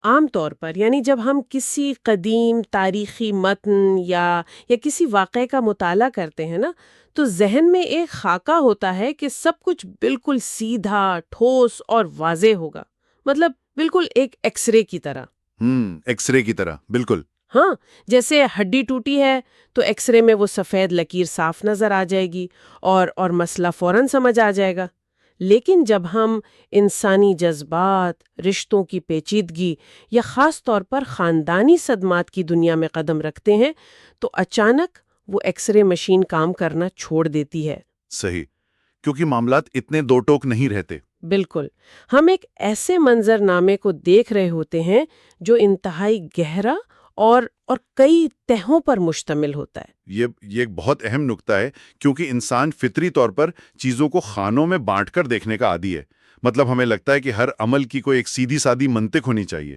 عام طور پر یعنی جب ہم کسی قدیم تاریخی متن یا کسی واقعے کا مطالعہ کرتے ہیں نا، تو ذہن میں ایک خاکہ ہوتا ہے کہ سب کچھ بالکل سیدھا، ٹھوس اور واضح ہوگا، مطلب بالکل ایک ایکس رے کی طرح۔ ایکس رے کی طرح، بالکل۔ ہاں، جیسے ہڈی ٹوٹی ہے تو ایکس رے میں وہ سفید لکیر صاف نظر آ جائے گی اور مسئلہ فوراً سمجھ آ جائے گا۔ لیکن جب ہم انسانی جذبات، رشتوں کی پیچیدگی یا خاص طور پر خاندانی صدمات کی دنیا میں قدم رکھتے ہیں تو اچانک وہ ایکس رے مشین کام کرنا چھوڑ دیتی ہے۔ صحیح، کیونکہ معاملات اتنے دو ٹوک نہیں رہتے۔ بالکل، ہم ایک ایسے منظر نامے کو دیکھ رہے ہوتے ہیں جو انتہائی گہرا اور کئی تہوں پر مشتمل ہوتا ہے۔ یہ ایک بہت اہم نکتہ ہے، کیونکہ انسان فطری طور پر چیزوں کو خانوں میں بانٹ کر دیکھنے کا عادی ہے۔ مطلب ہمیں لگتا ہے کہ ہر عمل کی کوئی ایک سیدھی سادی منطق ہونی چاہیے۔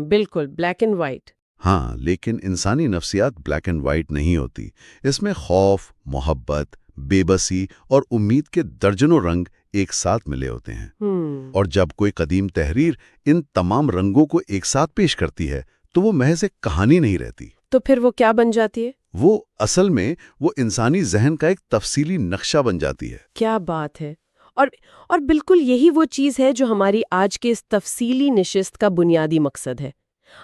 بالکل، بلیک اینڈ وائٹ۔ ہاں، لیکن انسانی نفسیات بلیک اینڈ وائٹ نہیں ہوتی۔ اس میں خوف، محبت، بے بسی اور امید کے درجنوں رنگ ایک ساتھ ملے ہوتے ہیں۔ اور جب کوئی قدیم تحریر ان تمام رنگوں کو ایک ساتھ پیش کرتی ہے تو وہ محض ایک کہانی نہیں رہتی۔ تو پھر وہ کیا بن جاتی ہے؟ وہ اصل میں وہ انسانی ذہن کا ایک تفصیلی نقشہ بن جاتی ہے۔ کیا بات ہے! اور بالکل یہی وہ چیز ہے جو ہماری آج کے اس تفصیلی نشست کا بنیادی مقصد ہے۔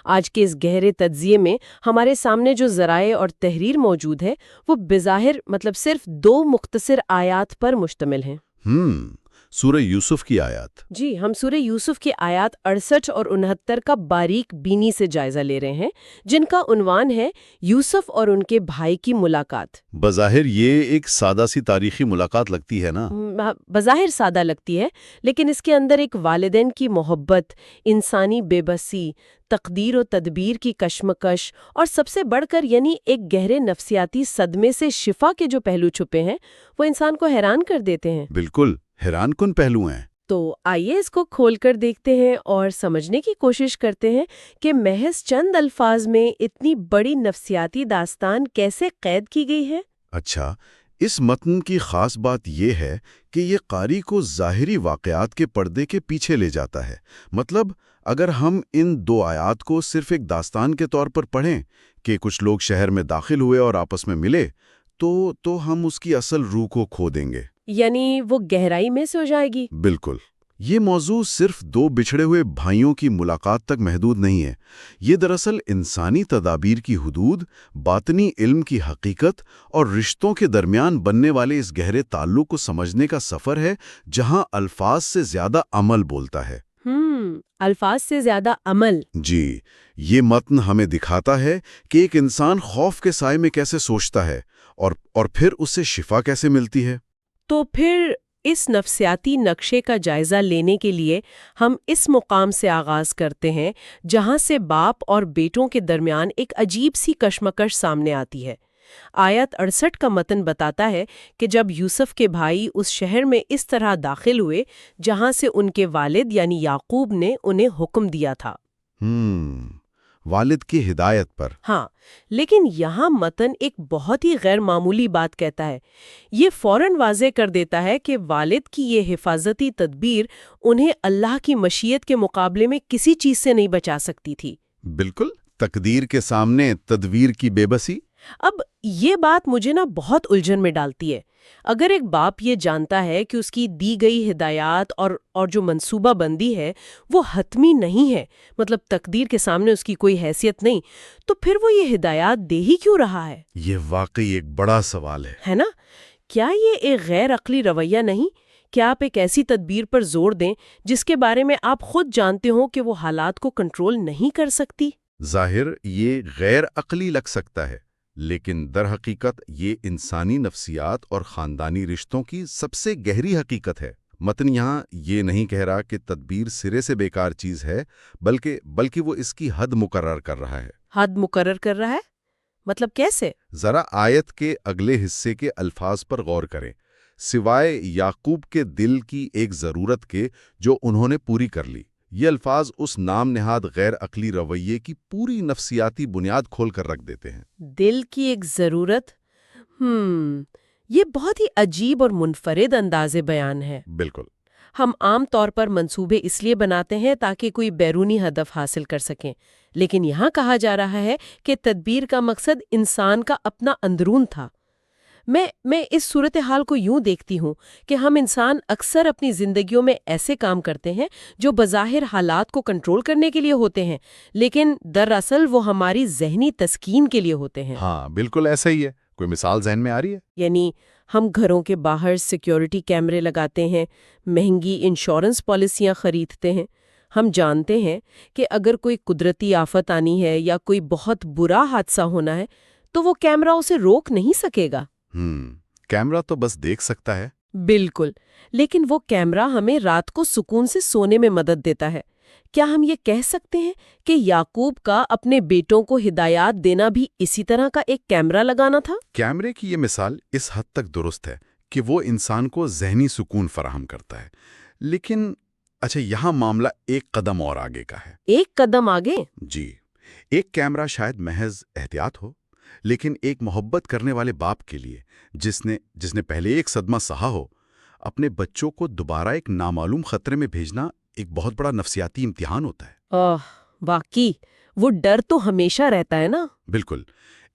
آج کے اس گہرے تجزیے میں ہمارے سامنے جو ذرائع اور تحریر موجود ہے وہ بظاہر مطلب صرف 2 مختصر آیات پر مشتمل ہیں۔ سورہ یوسف کی آیات۔ جی، ہم سورہ یوسف کی آیات 68 اور 69 کا باریک بینی سے جائزہ لے رہے ہیں، جن کا عنوان ہے یوسف اور ان کے بھائی کی ملاقات۔ بظاہر یہ ایک سادہ سی تاریخی ملاقات لگتی ہے نا؟ بظاہر سادہ لگتی ہے، لیکن اس کے اندر ایک والدین کی محبت، انسانی بے بسی، تقدیر و تدبیر کی کشمکش اور سب سے بڑھ کر یعنی ایک گہرے نفسیاتی صدمے سے شفا کے جو پہلو چھپے ہیں وہ انسان کو حیران کر دیتے ہیں۔ بالکل، حیران کن پہلو ہیں۔ تو آئیے اس کو کھول کر دیکھتے ہیں اور سمجھنے کی کوشش کرتے ہیں کہ محض چند الفاظ میں اتنی بڑی نفسیاتی داستان کیسے قید کی گئی ہے۔ اچھا، اس متن کی خاص بات یہ ہے کہ یہ قاری کو ظاہری واقعات کے پردے کے پیچھے لے جاتا ہے۔ مطلب اگر ہم ان 2 آیات کو صرف ایک داستان کے طور پر پڑھیں کہ کچھ لوگ شہر میں داخل ہوئے اور آپس میں ملے تو ہم اس کی اصل روح کو کھو دیں گے، یعنی وہ گہرائی میں سو جائے گی۔ بالکل۔ یہ موضوع صرف 2 بچھڑے ہوئے بھائیوں کی ملاقات تک محدود نہیں ہے۔ یہ دراصل انسانی تدابیر کی حدود، باطنی علم کی حقیقت اور رشتوں کے درمیان بننے والے اس گہرے تعلق کو سمجھنے کا سفر ہے، جہاں الفاظ سے زیادہ عمل بولتا ہے۔ الفاظ سے زیادہ عمل۔ جی، یہ متن ہمیں دکھاتا ہے کہ ایک انسان خوف کے سائے میں کیسے سوچتا ہے اور پھر اسے شفا کیسے ملتی ہے۔ تو پھر اس نفسیاتی نقشے کا جائزہ لینے کے لیے ہم اس مقام سے آغاز کرتے ہیں جہاں سے باپ اور بیٹوں کے درمیان ایک عجیب سی کشمکش سامنے آتی ہے۔ آیت 68 کا متن بتاتا ہے کہ جب یوسف کے بھائی اس شہر میں اس طرح داخل ہوئے جہاں سے ان کے والد یعنی یعقوب نے انہیں حکم دیا تھا۔ والد کی ہدایت پر۔ ہاں، لیکن یہاں متن ایک بہت ہی غیر معمولی بات کہتا ہے۔ یہ فوراً واضح کر دیتا ہے کہ والد کی یہ حفاظتی تدبیر انہیں اللہ کی مشیت کے مقابلے میں کسی چیز سے نہیں بچا سکتی تھی۔ بالکل، تقدیر کے سامنے تدبیر کی بے بسی۔ اب یہ بات مجھے بہت الجھن میں ڈالتی ہے۔ اگر ایک باپ یہ جانتا ہے کہ اس کی دی گئی ہدایات اور جو منصوبہ بندی ہے وہ حتمی نہیں ہے، مطلب تقدیر کے سامنے اس کی کوئی حیثیت نہیں، تو پھر وہ یہ ہدایات دے ہی کیوں رہا ہے؟ یہ واقعی ایک بڑا سوال ہے نا؟ کیا یہ ایک غیر عقلی رویہ نہیں؟ کیا آپ ایک ایسی تدبیر پر زور دیں جس کے بارے میں آپ خود جانتے ہوں کہ وہ حالات کو کنٹرول نہیں کر سکتی؟ ظاہر یہ غیر عقلی لگ سکتا ہے، لیکن در حقیقت یہ انسانی نفسیات اور خاندانی رشتوں کی سب سے گہری حقیقت ہے۔ متن یہاں یہ نہیں کہہ رہا کہ تدبیر سرے سے بیکار چیز ہے، بلکہ وہ اس کی حد مقرر کر رہا ہے۔ حد مقرر کر رہا ہے؟ مطلب کیسے؟ ذرا آیت کے اگلے حصے کے الفاظ پر غور کریں۔ سوائے یعقوب کے دل کی ایک ضرورت کے جو انہوں نے پوری کر لی۔ یہ الفاظ اس نام نہاد غیر عقلی رویے کی پوری نفسیاتی بنیاد کھول کر رکھ دیتے ہیں۔ دل کی ایک ضرورت؟ یہ بہت ہی عجیب اور منفرد انداز بیان ہے۔ بالکل۔ ہم عام طور پر منصوبے اس لیے بناتے ہیں تاکہ کوئی بیرونی ہدف حاصل کر سکیں، لیکن یہاں کہا جا رہا ہے کہ تدبیر کا مقصد انسان کا اپنا اندرون تھا۔ میں اس صورتحال کو یوں دیکھتی ہوں کہ ہم انسان اکثر اپنی زندگیوں میں ایسے کام کرتے ہیں جو بظاہر حالات کو کنٹرول کرنے کے لیے ہوتے ہیں، لیکن دراصل وہ ہماری ذہنی تسکین کے لیے ہوتے ہیں۔ ہاں بالکل ایسا ہی ہے۔ کوئی مثال ذہن میں آ رہی ہے؟ یعنی ہم گھروں کے باہر سیکیورٹی کیمرے لگاتے ہیں، مہنگی انشورنس پالیسیاں خریدتے ہیں۔ ہم جانتے ہیں کہ اگر کوئی قدرتی آفت آنی ہے یا کوئی بہت برا حادثہ ہونا ہے تو وہ کیمرہ اسے روک نہیں سکے گا۔ کیمرہ تو بس دیکھ سکتا ہے۔ بالکل، لیکن وہ کیمرہ ہمیں رات کو سکون سے سونے میں مدد دیتا ہے۔ کیا ہم یہ کہہ سکتے ہیں کہ یعقوب کا اپنے بیٹوں کو ہدایات دینا بھی اسی طرح کا ایک کیمرہ لگانا تھا؟ کیمرے کی یہ مثال اس حد تک درست ہے کہ وہ انسان کو ذہنی سکون فراہم کرتا ہے، لیکن اچھا یہاں معاملہ ایک قدم اور آگے کا ہے۔ ایک قدم آگے؟ جی، ایک کیمرہ شاید محض احتیاط ہو، لیکن ایک محبت کرنے والے باپ کے لیے جس نے پہلے ایک صدمہ سہا ہو، اپنے بچوں کو دوبارہ ایک نامعلوم خطرے میں بھیجنا ایک بہت بڑا نفسیاتی امتحان ہوتا ہے۔ واقعی وہ ڈر تو ہمیشہ رہتا ہے نا۔ بالکل،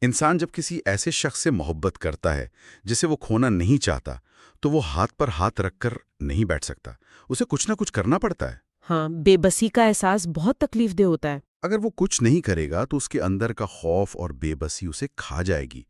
انسان جب کسی ایسے شخص سے محبت کرتا ہے جسے وہ کھونا نہیں چاہتا تو وہ ہاتھ پر ہاتھ رکھ کر نہیں بیٹھ سکتا، اسے کچھ نہ کچھ کرنا پڑتا ہے۔ ہاں، بے بسی کا احساس بہت تکلیف دہ ہوتا ہے۔ اگر وہ کچھ نہیں کرے گا تو اس کے اندر کا خوف اور بے بسی اسے کھا جائے گی۔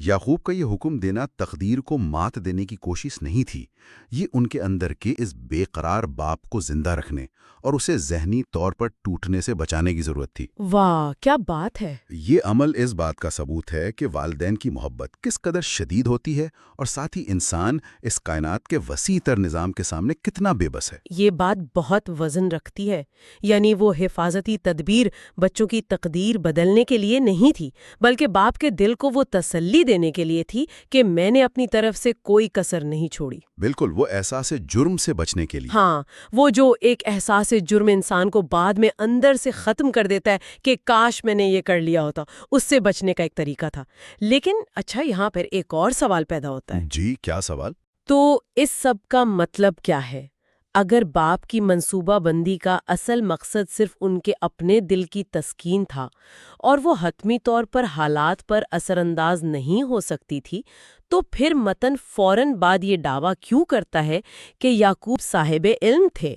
یعقوب کا یہ حکم دینا تقدیر کو مات دینے کی کوشش نہیں تھی، یہ ان کے اندر کے اس بے قرار باپ کو زندہ رکھنے اور اسے ذہنی طور پر ٹوٹنے سے بچانے کی ضرورت تھی۔ واہ، کیا بات ہے! یہ عمل اس بات کا ثبوت ہے کہ والدین کی محبت کس قدر شدید ہوتی ہے اور ساتھ ہی انسان اس کائنات کے وسیع تر نظام کے سامنے کتنا بے بس ہے۔ یہ بات بہت وزن رکھتی ہے، یعنی وہ حفاظتی تدبیر بچوں کی تقدیر بدلنے کے لیے نہیں تھی، بلکہ باپ کے دل کو وہ تسلی دینے کے لیے تھی کہ میں نے اپنی طرف سے کوئی کسر نہیں چھوڑی۔ بالکل، وہ احساس جرم سے بچنے کے لیے۔ ہاں، وہ جو ایک احساس جرم انسان کو بعد میں اندر سے ختم کر دیتا ہے کہ کاش میں نے یہ کر لیا ہوتا، اس سے بچنے کا ایک طریقہ تھا۔ لیکن اچھا، یہاں پر ایک اور سوال پیدا ہوتا ہے۔ جی، کیا سوال؟ تو اس سب کا مطلب کیا ہے؟ اگر باپ کی منصوبہ بندی کا اصل مقصد صرف ان کے اپنے دل کی تسکین تھا اور وہ حتمی طور پر حالات پر اثر انداز نہیں ہو سکتی تھی، تو پھر متن فوراً بعد یہ دعویٰ کیوں کرتا ہے کہ یعقوب صاحب علم تھے؟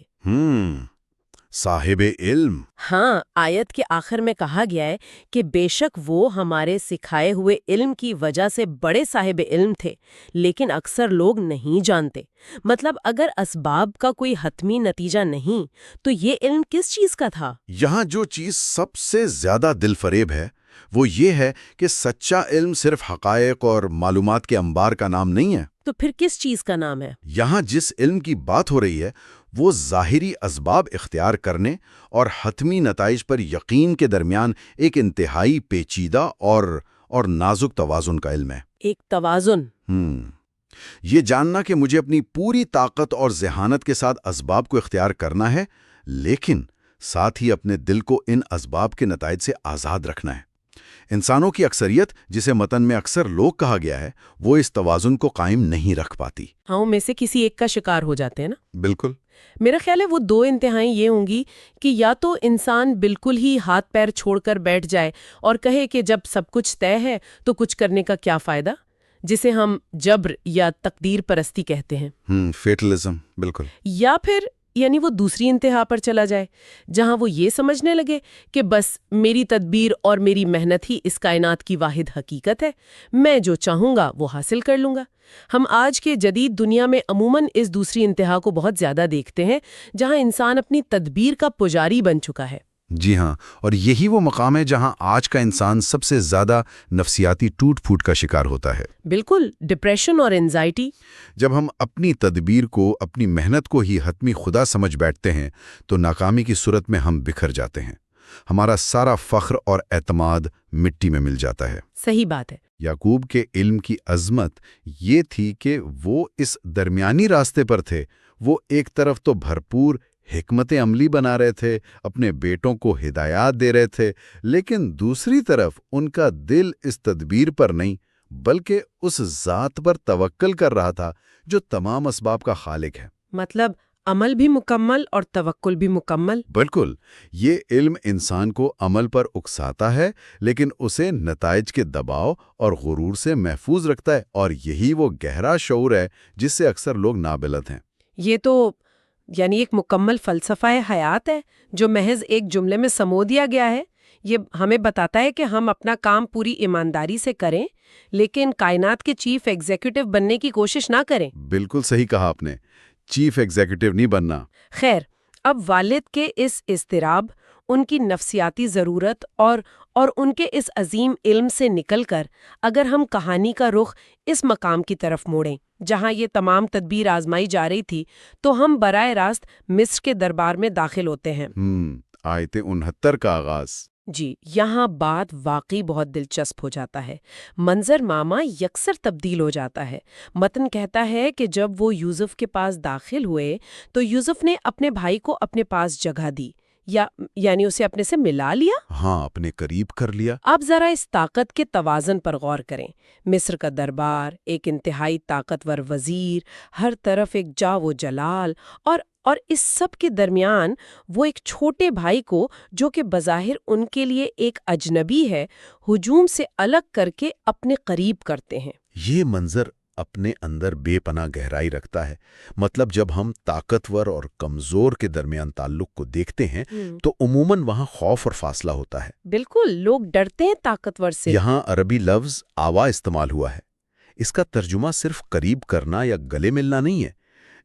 صاحب علم۔ ہاں، آیت کے آخر میں کہا گیا ہے کہ بے شک وہ ہمارے سکھائے ہوئے علم کی وجہ سے بڑے صاحب علم تھے، لیکن اکثر لوگ نہیں جانتے۔ مطلب اگر اسباب کا کوئی حتمی نتیجہ نہیں تو یہ علم کس چیز کا تھا؟ یہاں جو چیز سب سے زیادہ دل فریب ہے وہ یہ ہے کہ سچا علم صرف حقائق اور معلومات کے انبار کا نام نہیں ہے۔ تو پھر کس چیز کا نام ہے؟ یہاں جس علم کی بات ہو رہی ہے وہ ظاہری اسباب اختیار کرنے اور حتمی نتائج پر یقین کے درمیان ایک انتہائی پیچیدہ اور نازک توازن کا علم ہے۔ ایک توازن؟ یہ جاننا کہ مجھے اپنی پوری طاقت اور ذہانت کے ساتھ اسباب کو اختیار کرنا ہے، لیکن ساتھ ہی اپنے دل کو ان اسباب کے نتائج سے آزاد رکھنا ہے۔ انسانوں کی اکثریت، جسے متن میں اکثر لوگ کہا گیا ہے، وہ اس توازن کو قائم نہیں رکھ پاتی۔ ہاں، میں سے کسی ایک کا شکار ہو جاتے ہیں نا۔ بالکل۔ میرا خیال ہے وہ دو انتہائیں یہ ہوں گی کہ یا تو انسان بالکل ہی ہاتھ پیر چھوڑ کر بیٹھ جائے اور کہے کہ جب سب کچھ طے ہے تو کچھ کرنے کا کیا فائدہ، جسے ہم جبر یا تقدیر پرستی کہتے ہیں۔ فیٹلزم، بالکل۔ یا پھر یعنی وہ دوسری انتہا پر چلا جائے جہاں وہ یہ سمجھنے لگے کہ بس میری تدبیر اور میری محنت ہی اس کائنات کی واحد حقیقت ہے، میں جو چاہوں گا وہ حاصل کر لوں گا۔ ہم آج کے جدید دنیا میں عموماً اس دوسری انتہا کو بہت زیادہ دیکھتے ہیں جہاں انسان اپنی تدبیر کا پجاری بن چکا ہے۔ جی ہاں، اور یہی وہ مقام ہے جہاں آج کا انسان سب سے زیادہ نفسیاتی ٹوٹ پھوٹ کا شکار ہوتا ہے۔ بالکل، ڈپریشن اور انزائٹی۔ جب ہم اپنی تدبیر کو، اپنی محنت کو ہی حتمی خدا سمجھ بیٹھتے ہیں تو ناکامی کی صورت میں ہم بکھر جاتے ہیں، ہمارا سارا فخر اور اعتماد مٹی میں مل جاتا ہے۔ صحیح بات ہے۔ یعقوب کے علم کی عظمت یہ تھی کہ وہ اس درمیانی راستے پر تھے۔ وہ ایک طرف تو بھرپور حکمت عملی بنا رہے تھے، اپنے بیٹوں کو ہدایات دے رہے تھے، لیکن دوسری طرف ان کا دل اس تدبیر پر نہیں بلکہ اس ذات پر توکل کر رہا تھا جو تمام اسباب کا خالق ہے۔ مطلب عمل بھی مکمل اور توکل بھی مکمل۔ بالکل، یہ علم انسان کو عمل پر اکساتا ہے لیکن اسے نتائج کے دباؤ اور غرور سے محفوظ رکھتا ہے، اور یہی وہ گہرا شعور ہے جس سے اکثر لوگ نابلد ہیں۔ یہ تو یعنی ایک مکمل فلسفہ حیات ہے جو محض ایک جملے میں سمو دیا گیا ہے۔ یہ ہمیں بتاتا ہے کہ ہم اپنا کام پوری ایمانداری سے کریں لیکن کائنات کے چیف ایگزیکٹو بننے کی کوشش نہ کریں۔ بالکل صحیح کہا آپ نے، چیف ایگزیکٹو نہیں بننا۔ خیر، اب والد کے اس اضطراب، ان کی نفسیاتی ضرورت اور ان کے اس عظیم علم سے نکل کر اگر ہم کہانی کا رخ اس مقام کی طرف موڑیں جہاں یہ تمام تدبیر آزمائی جا رہی تھی، تو ہم براہ راست مصر کے دربار میں داخل ہوتے ہیں۔ آیت 69 کا آغاز۔ جی، یہاں بات واقعی بہت دلچسپ ہو جاتا ہے۔ منظر ماما یکسر تبدیل ہو جاتا ہے۔ متن کہتا ہے کہ جب وہ یوسف کے پاس داخل ہوئے تو یوسف نے اپنے بھائی کو اپنے پاس جگہ دی، یعنی اسے اپنے سے ملا لیا۔ ہاں، اپنے قریب کر لیا۔ آپ ذرا اس طاقت کے توازن پر غور کریں۔ مصر کا دربار، ایک انتہائی طاقتور وزیر، ہر طرف ایک جاو جلال، اور اس سب کے درمیان وہ ایک چھوٹے بھائی کو جو کہ بظاہر ان کے لیے ایک اجنبی ہے، ہجوم سے الگ کر کے اپنے قریب کرتے ہیں۔ یہ منظر اپنے اندر بے پناہ گہرائی رکھتا ہے۔ مطلب جب ہم طاقتور اور کمزور کے درمیان تعلق کو دیکھتے ہیں تو عموماً وہاں خوف اور فاصلہ ہوتا ہے۔ بالکل، لوگ ڈرتے ہیں طاقتور سے۔ یہاں عربی لفظ آوا استعمال ہوا ہے۔ اس کا ترجمہ صرف قریب کرنا یا گلے ملنا نہیں ہے۔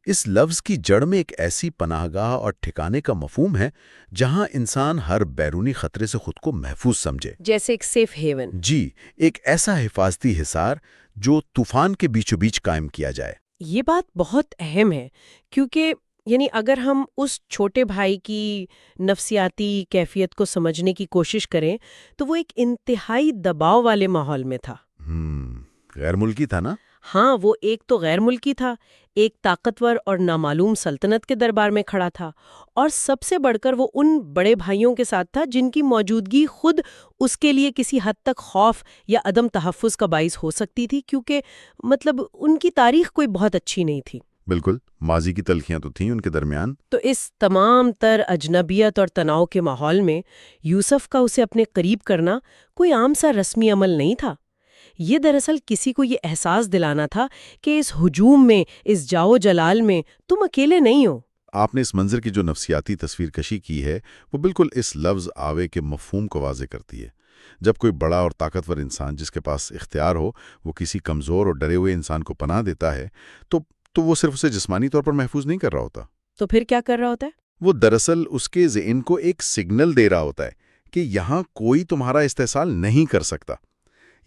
اس لفظ کی جڑ میں ایک ایسی پناہ گاہ اور ٹھکانے کا مفہوم ہے جہاں انسان ہر بیرونی خطرے سے خود کو محفوظ سمجھے، جیسے ایک سیف ہیون۔ جی، ایک ایسا حفاظتی حصار جو طوفان کے بیچوں بیچ قائم کیا جائے۔ یہ بات بہت اہم ہے کیونکہ یعنی اگر ہم اس چھوٹے بھائی کی نفسیاتی کیفیت کو سمجھنے کی کوشش کریں تو وہ ایک انتہائی دباؤ والے ماحول میں تھا۔ غیر ملکی تھا نا؟ ہاں، وہ ایک تو غیر ملکی تھا، ایک طاقتور اور نامعلوم سلطنت کے دربار میں کھڑا تھا، اور سب سے بڑھ کر وہ ان بڑے بھائیوں کے ساتھ تھا جن کی موجودگی خود اس کے لیے کسی حد تک خوف یا عدم تحفظ کا باعث ہو سکتی تھی، کیونکہ مطلب ان کی تاریخ کوئی بہت اچھی نہیں تھی۔ بالکل، ماضی کی تلخیاں تو تھیں ان کے درمیان۔ تو اس تمام تر اجنبیت اور تناؤ کے ماحول میں یوسف کا اسے اپنے قریب کرنا کوئی عام سا رسمی عمل نہیں تھا۔ یہ دراصل کسی کو یہ احساس دلانا تھا کہ اس ہجوم میں، اس جاؤ جلال میں تم اکیلے نہیں ہو۔ آپ نے اس منظر کی جو نفسیاتی تصویر کشی کی ہے وہ بالکل اس لفظ آوے کے مفہوم کو واضح کرتی ہے۔ جب کوئی بڑا اور طاقتور انسان جس کے پاس اختیار ہو وہ کسی کمزور اور ڈرے ہوئے انسان کو پناہ دیتا ہے تو وہ صرف اسے جسمانی طور پر محفوظ نہیں کر رہا ہوتا۔ تو پھر کیا کر رہا ہوتا ہے؟ وہ دراصل اس کے ذہن کو ایک سگنل دے رہا ہوتا ہے کہ یہاں کوئی تمہارا استحصال نہیں کر سکتا۔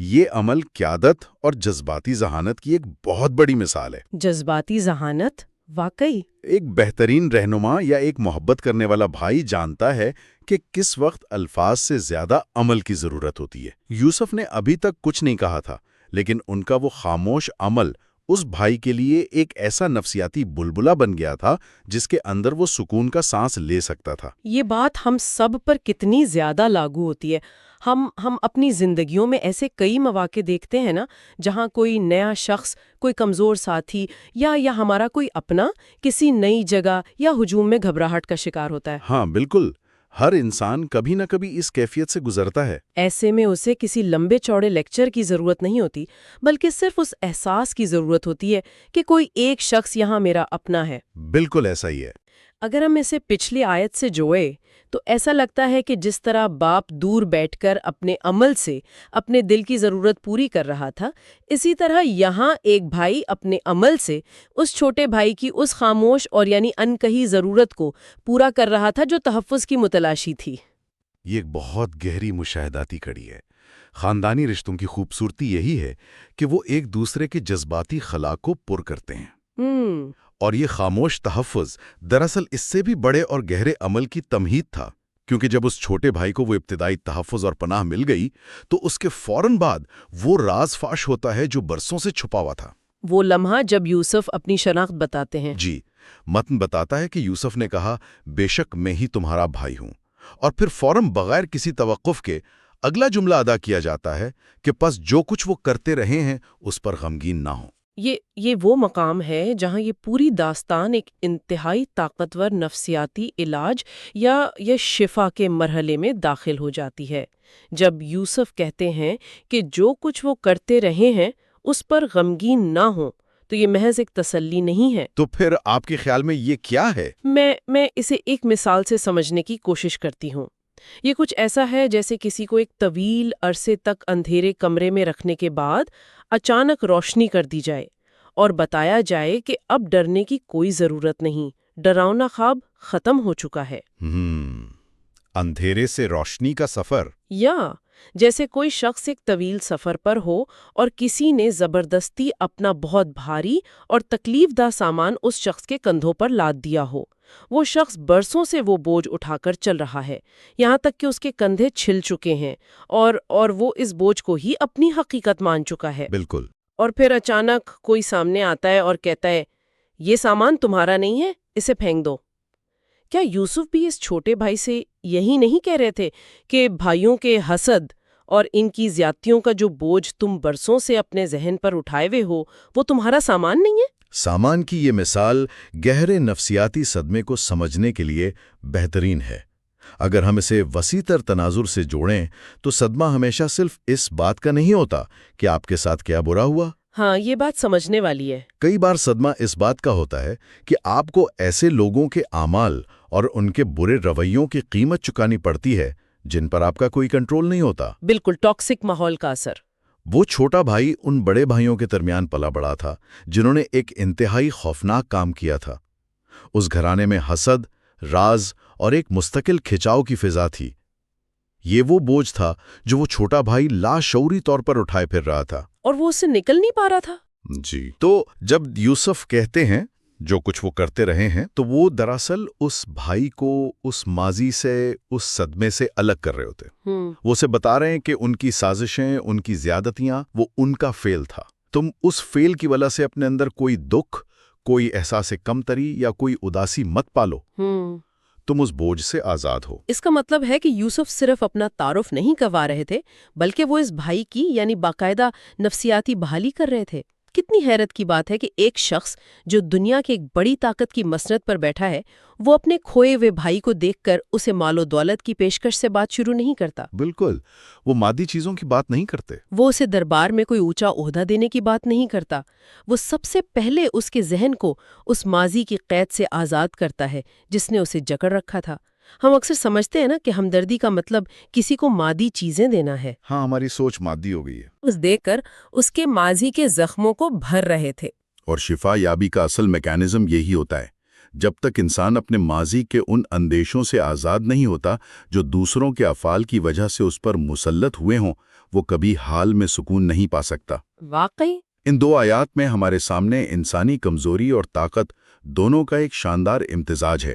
یہ عمل قیادت اور جذباتی ذہانت کی ایک بہت بڑی مثال ہے۔ جذباتی ذہانت؟ واقعی ایک بہترین رہنما یا ایک محبت کرنے والا بھائی جانتا ہے کہ کس وقت الفاظ سے زیادہ عمل کی ضرورت ہوتی ہے۔ یوسف نے ابھی تک کچھ نہیں کہا تھا، لیکن ان کا وہ خاموش عمل اس بھائی کے لیے ایک ایسا نفسیاتی بلبلہ بن گیا تھا جس کے اندر وہ سکون کا سانس لے سکتا تھا۔ یہ بات ہم سب پر کتنی زیادہ لاگو ہوتی ہے۔ ہم اپنی زندگیوں میں ایسے کئی مواقع دیکھتے ہیں نا جہاں کوئی نیا شخص، کوئی کمزور ساتھی یا ہمارا کوئی اپنا کسی نئی جگہ یا ہجوم میں گھبراہٹ کا شکار ہوتا ہے۔ ہاں بالکل، ہر انسان کبھی نہ کبھی اس کیفیت سے گزرتا ہے۔ ایسے میں اسے کسی لمبے چوڑے لیکچر کی ضرورت نہیں ہوتی، بلکہ صرف اس احساس کی ضرورت ہوتی ہے کہ کوئی ایک شخص یہاں میرا اپنا ہے۔ بالکل ایسا ہی ہے۔ اگر ہم اسے پچھلی آیت سے جوڑیں تو ایسا لگتا ہے کہ جس طرح باپ دور بیٹھ کر اپنے عمل سے اپنے دل کی ضرورت پوری کر رہا تھا، اسی طرح یہاں ایک بھائی اپنے عمل سے اس چھوٹے بھائی کی اس خاموش اور یعنی انکہی ضرورت کو پورا کر رہا تھا جو تحفظ کی متلاشی تھی۔ یہ ایک بہت گہری مشاہداتی کڑی ہے۔ خاندانی رشتوں کی خوبصورتی یہی ہے کہ وہ ایک دوسرے کے جذباتی خلا کو پر کرتے ہیں، اور یہ خاموش تحفظ دراصل اس سے بھی بڑے اور گہرے عمل کی تمہید تھا، کیونکہ جب اس چھوٹے بھائی کو وہ ابتدائی تحفظ اور پناہ مل گئی تو اس کے فوراً بعد وہ راز فاش ہوتا ہے جو برسوں سے چھپا ہوا تھا۔ وہ لمحہ جب یوسف اپنی شناخت بتاتے ہیں۔ جی، متن بتاتا ہے کہ یوسف نے کہا، بے شک میں ہی تمہارا بھائی ہوں، اور پھر فوراً بغیر کسی توقف کے اگلا جملہ ادا کیا جاتا ہے کہ پس جو کچھ وہ کرتے رہے ہیں اس پر غمگین نہ ہو۔ یہ وہ مقام ہے جہاں یہ پوری داستان ایک انتہائی طاقتور نفسیاتی علاج یا شفا کے مرحلے میں داخل ہو جاتی ہے، جب یوسف کہتے ہیں کہ جو کچھ وہ کرتے رہے ہیں اس پر غمگین نہ ہوں، تو یہ محض ایک تسلی نہیں ہے۔ تو پھر آپ کے خیال میں یہ کیا ہے؟ میں اسے ایک مثال سے سمجھنے کی کوشش کرتی ہوں۔ یہ کچھ ایسا ہے جیسے کسی کو ایک طویل عرصے تک اندھیرے کمرے میں رکھنے کے بعد اچانک روشنی کر دی جائے اور بتایا جائے کہ اب ڈرنے کی کوئی ضرورت نہیں، ڈراؤنا خواب ختم ہو چکا ہے۔ اندھیرے سے روشنی کا سفر۔ یا جیسے کوئی شخص ایک طویل سفر پر ہو اور کسی نے زبردستی اپنا بہت بھاری اور تکلیف دہ سامان اس شخص کے کندھوں پر لاد دیا ہو۔ وہ شخص برسوں سے وہ بوجھ اٹھا کر چل رہا ہے، یہاں تک کہ اس کے کندھے چھل چکے ہیں اور وہ اس بوجھ کو ہی اپنی حقیقت مان چکا ہے۔ بالکل۔ اور پھر اچانک کوئی سامنے آتا ہے اور کہتا ہے، یہ سامان تمہارا نہیں ہے، اسے پھینک دو۔ کیا یوسف بھی اس چھوٹے بھائی سے یہی نہیں کہہ رہے تھے کہ بھائیوں کے حسد اور ان کی زیادتیوں کا جو بوجھ تم برسوں سے اپنے ذہن پر اٹھائے ہوئے ہو وہ تمہارا سامان نہیں ہے؟ سامان کی یہ مثال گہرے نفسیاتی صدمے کو سمجھنے کے لیے بہترین ہے۔ اگر ہم اسے وسیع تر تناظر سے جوڑیں تو صدمہ ہمیشہ صرف اس بات کا نہیں ہوتا کہ آپ کے ساتھ کیا برا ہوا۔ ہاں، یہ بات سمجھنے والی ہے۔ کئی بار صدمہ اس بات کا ہوتا ہے کہ آپ کو ایسے لوگوں کے اعمال اور ان کے برے رویوں کی قیمت چکانی پڑتی ہے جن پر آپ کا کوئی کنٹرول نہیں ہوتا۔ بالکل، ٹاکسک ماحول کا اثر۔ وہ چھوٹا بھائی ان بڑے بھائیوں کے درمیان پلا بڑا تھا جنہوں نے ایک انتہائی خوفناک کام کیا تھا۔ اس گھرانے میں حسد، راز اور ایک مستقل کھچاؤ کی فضا تھی۔ یہ وہ بوجھ تھا جو وہ چھوٹا بھائی لاشعوری طور پر اٹھائے پھر رہا تھا، اور وہ اس سے نکل نہیں پا رہا تھا۔ جی تو جب یوسف کہتے ہیں جو کچھ وہ کرتے رہے ہیں تو وہ دراصل اس بھائی کو اس ماضی سے، اس صدمے سے الگ کر رہے ہوتے۔ وہ اسے بتا رہے ہیں کہ ان کی سازشیں، ان کی زیادتیاں، وہ ان کا فیل تھا۔ تم اس فیل کی وجہ سے اپنے اندر کوئی دکھ، کوئی احساس کمتری یا کوئی اداسی مت پالو۔ تم اس بوجھ سے آزاد ہو۔ اس کا مطلب ہے کہ یوسف صرف اپنا تعارف نہیں کروا رہے تھے بلکہ وہ اس بھائی کی یعنی باقاعدہ نفسیاتی بحالی کر رہے تھے۔ کتنی حیرت کی بات ہے کہ ایک شخص جو دنیا کے ایک بڑی طاقت کی مسند پر بیٹھا ہے وہ اپنے کھوئے ہوئے بھائی کو دیکھ کر اسے مال و دولت کی پیشکش سے بات شروع نہیں کرتا۔ بالکل، وہ مادی چیزوں کی بات نہیں کرتے۔ وہ اسے دربار میں کوئی اونچا عہدہ دینے کی بات نہیں کرتا۔ وہ سب سے پہلے اس کے ذہن کو اس ماضی کی قید سے آزاد کرتا ہے جس نے اسے جکڑ رکھا تھا۔ ہم اکثر سمجھتے ہیں نا کہ ہمدردی کا مطلب کسی کو مادی چیزیں دینا ہے۔ ہاں، ہماری سوچ مادی ہو گئی ہے۔ اس دیکھ کر اس کے ماضی کے زخموں کو بھر رہے تھے۔ اور شفا یابی کا اصل میکانزم یہی ہوتا ہے۔ جب تک انسان اپنے ماضی کے ان اندیشوں سے آزاد نہیں ہوتا جو دوسروں کے افعال کی وجہ سے اس پر مسلط ہوئے ہوں، وہ کبھی حال میں سکون نہیں پا سکتا۔ واقعی ان دو آیات میں ہمارے سامنے انسانی کمزوری اور طاقت دونوں کا ایک شاندار امتزاج ہے۔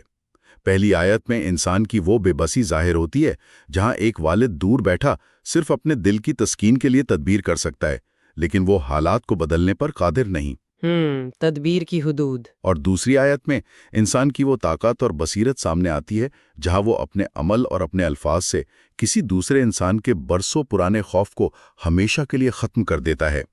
پہلی آیت میں انسان کی وہ بے بسی ظاہر ہوتی ہے جہاں ایک والد دور بیٹھا صرف اپنے دل کی تسکین کے لیے تدبیر کر سکتا ہے، لیکن وہ حالات کو بدلنے پر قادر نہیں۔ تدبیر کی حدود۔ اور دوسری آیت میں انسان کی وہ طاقت اور بصیرت سامنے آتی ہے جہاں وہ اپنے عمل اور اپنے الفاظ سے کسی دوسرے انسان کے برسوں پرانے خوف کو ہمیشہ کے لیے ختم کر دیتا ہے۔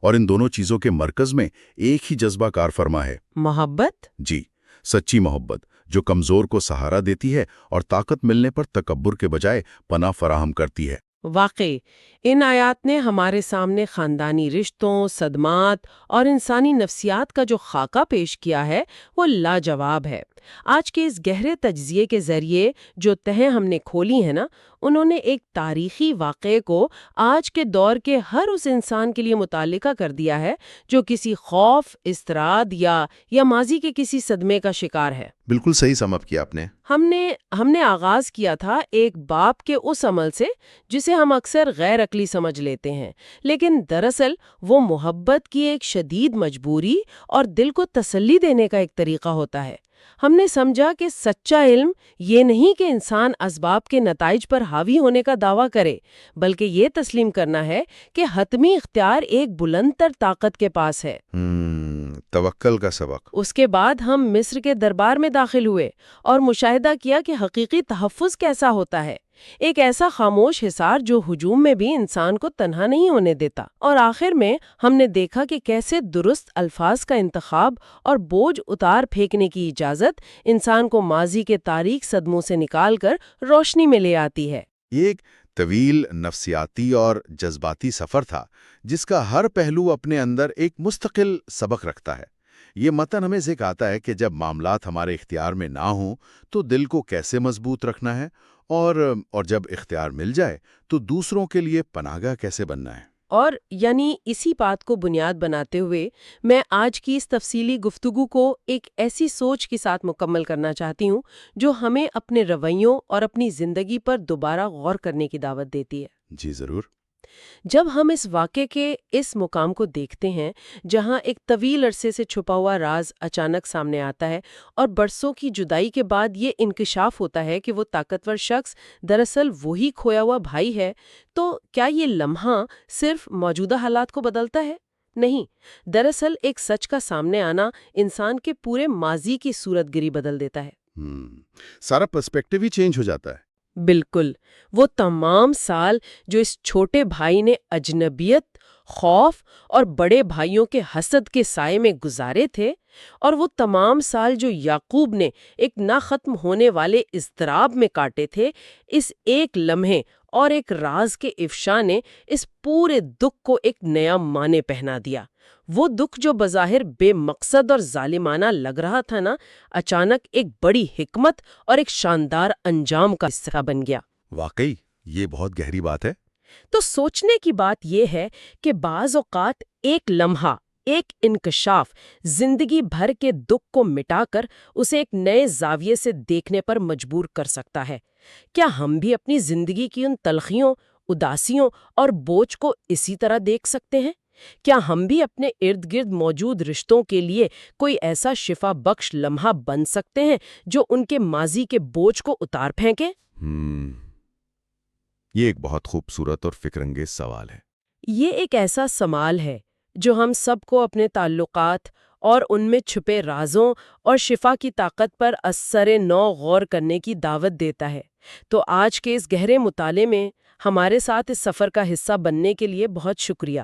اور ان دونوں چیزوں کے مرکز میں ایک ہی جذبہ کار فرما ہے، محبت۔ جی، سچی محبت جو کمزور کو سہارا دیتی ہے اور طاقت ملنے پر تکبر کے بجائے پناہ فراہم کرتی ہے۔ واقعی ان آیات نے ہمارے سامنے خاندانی رشتوں، صدمات اور انسانی نفسیات کا جو خاکہ پیش کیا ہے وہ لاجواب ہے۔ آج کے اس گہرے تجزیے کے ذریعے جو تہیں ہم نے کھولی ہیں نا، انہوں نے ایک تاریخی واقعے کو آج کے دور کے ہر اس انسان کے لیے متعلقہ کر دیا ہے جو کسی خوف، اضطراب یا ماضی کے کسی صدمے کا شکار ہے۔ بالکل صحیح سم اپ کیا آپ نے۔ ہم نے آغاز کیا تھا ایک باپ کے اس عمل سے جسے ہم اکثر غیر عقلی سمجھ لیتے ہیں، لیکن دراصل وہ محبت کی ایک شدید مجبوری اور دل کو تسلی دینے کا ایک طریقہ ہوتا ہے۔ ہم نے سمجھا کہ سچا علم یہ نہیں کہ انسان اسباب کے نتائج پر حاوی ہونے کا دعویٰ کرے، بلکہ یہ تسلیم کرنا ہے کہ حتمی اختیار ایک بلند تر طاقت کے پاس ہے۔ توکل کا سبق۔ اس کے بعد ہم مصر کے دربار میں داخل ہوئے اور مشاہدہ کیا کہ حقیقی تحفظ کیسا ہوتا ہے۔ ایک ایسا خاموش حصار جو ہجوم میں بھی انسان کو تنہا نہیں ہونے دیتا۔ اور آخر میں ہم نے دیکھا کہ کیسے درست الفاظ کا انتخاب اور بوجھ اتار پھینکنے کی اجازت انسان کو ماضی کے تاریک صدموں سے نکال کر روشنی میں لے آتی ہے۔ یہ ایک طویل نفسیاتی اور جذباتی سفر تھا جس کا ہر پہلو اپنے اندر ایک مستقل سبق رکھتا ہے۔ یہ متن ہمیں سکھاتا ہے کہ جب معاملات ہمارے اختیار میں نہ ہوں تو دل کو کیسے مضبوط رکھنا ہے، اور جب اختیار مل جائے تو دوسروں کے لیے پناہگاہ کیسے بننا ہے۔ اور یعنی اسی بات کو بنیاد بناتے ہوئے میں آج کی اس تفصیلی گفتگو کو ایک ایسی سوچ کے ساتھ مکمل کرنا چاہتی ہوں جو ہمیں اپنے رویوں اور اپنی زندگی پر دوبارہ غور کرنے کی دعوت دیتی ہے۔ جی ضرور۔ جب ہم اس واقعے کے اس مقام کو دیکھتے ہیں جہاں ایک طویل عرصے سے چھپا ہوا راز اچانک سامنے آتا ہے اور برسوں کی جدائی کے بعد یہ انکشاف ہوتا ہے کہ وہ طاقتور شخص دراصل وہی کھویا ہوا بھائی ہے، تو کیا یہ لمحہ صرف موجودہ حالات کو بدلتا ہے؟ نہیں، دراصل ایک سچ کا سامنے آنا انسان کے پورے ماضی کی صورت گری بدل دیتا ہے۔ سارا پرسپیکٹیو ہی چینج ہو جاتا ہے۔ بالکل، وہ تمام سال جو اس چھوٹے بھائی نے اجنبیت، خوف اور بڑے بھائیوں کے حسد کے سائے میں گزارے تھے، اور وہ تمام سال جو یعقوب نے ایک نہ ختم ہونے والے اضطراب میں کاٹے تھے، اس ایک لمحے اور ایک راز کے افشا نے اس پورے دکھ کو ایک نیا معنی پہنا دیا۔ وہ دکھ جو بظاہر بے مقصد اور ظالمانہ لگ رہا تھا نا، اچانک ایک بڑی حکمت اور ایک شاندار انجام کا حصہ بن گیا۔ واقعی یہ بہت گہری بات ہے۔ تو سوچنے کی بات یہ ہے کہ بعض اوقات ایک لمحہ، ایک انکشاف زندگی بھر کے دکھ کو مٹا کر اسے ایک نئے زاویے سے دیکھنے پر مجبور کر سکتا ہے۔ کیا ہم بھی اپنی زندگی کی ان تلخیوں، اداسیوں اور بوجھ کو اسی طرح دیکھ سکتے ہیں؟ کیا ہم بھی اپنے ارد گرد موجود رشتوں کے لیے کوئی ایسا شفا بخش لمحہ بن سکتے ہیں جو ان کے ماضی کے بوجھ کو اتار پھینکے؟ یہ ایک بہت خوبصورت اور فکر انگیز سوال ہے۔ یہ ایک ایسا سوال ہے جو ہم سب کو اپنے تعلقات اور ان میں چھپے رازوں اور شفا کی طاقت پر ازسر نو غور کرنے کی دعوت دیتا ہے۔ تو آج کے اس گہرے مطالعے میں ہمارے ساتھ اس سفر کا حصہ بننے کے لیے بہت شکریہ۔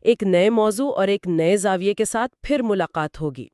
ایک نئے موضوع اور ایک نئے زاویے کے ساتھ پھر ملاقات ہوگی۔